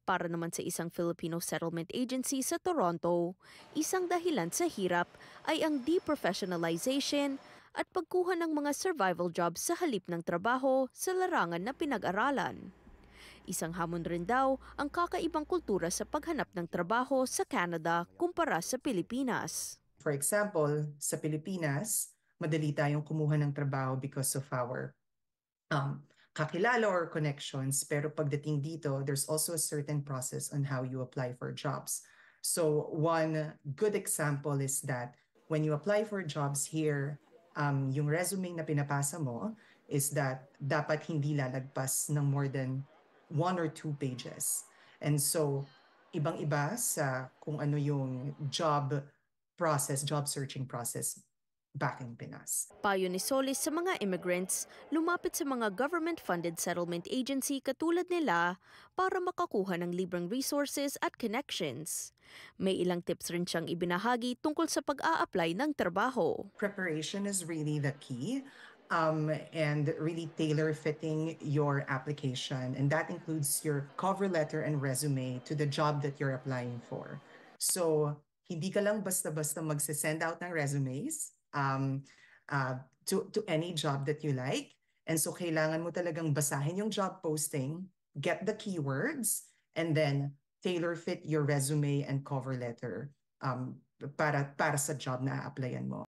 Para naman sa isang Filipino settlement agency sa Toronto, isang dahilan sa hirap ay ang deprofessionalization at pagkuha ng mga survival jobs sa halip ng trabaho sa larangan na pinag-aralan. Isang hamon rin daw ang kakaibang kultura sa paghanap ng trabaho sa Canada kumpara sa Pilipinas. For example, sa Pilipinas, madali tayong kumuha ng trabaho because of our kakilala or connections. Pero pagdating dito, there's also a certain process on how you apply for jobs. So one good example is that when you apply for jobs here, yung resume na pinapasa mo is that dapat hindi lalagpas ng more than 1 or 2 pages. And so, ibang-iba sa kung ano yung job searching process back in Pinas. Payo ni Solis sa mga immigrants, lumapit sa mga government-funded settlement agency katulad nila para makakuha ng libreng resources at connections. May ilang tips rin siyang ibinahagi tungkol sa pag-a-apply ng trabaho. Preparation is really the key. And really tailor fitting your application. And that includes your cover letter and resume to the job that you're applying for. So, hindi ka lang basta-basta magsisend out ng resumes to any job that you like. And so, kailangan mo talagang basahin yung job posting, get the keywords, and then tailor fit your resume and cover letter para sa job na a-applyan mo.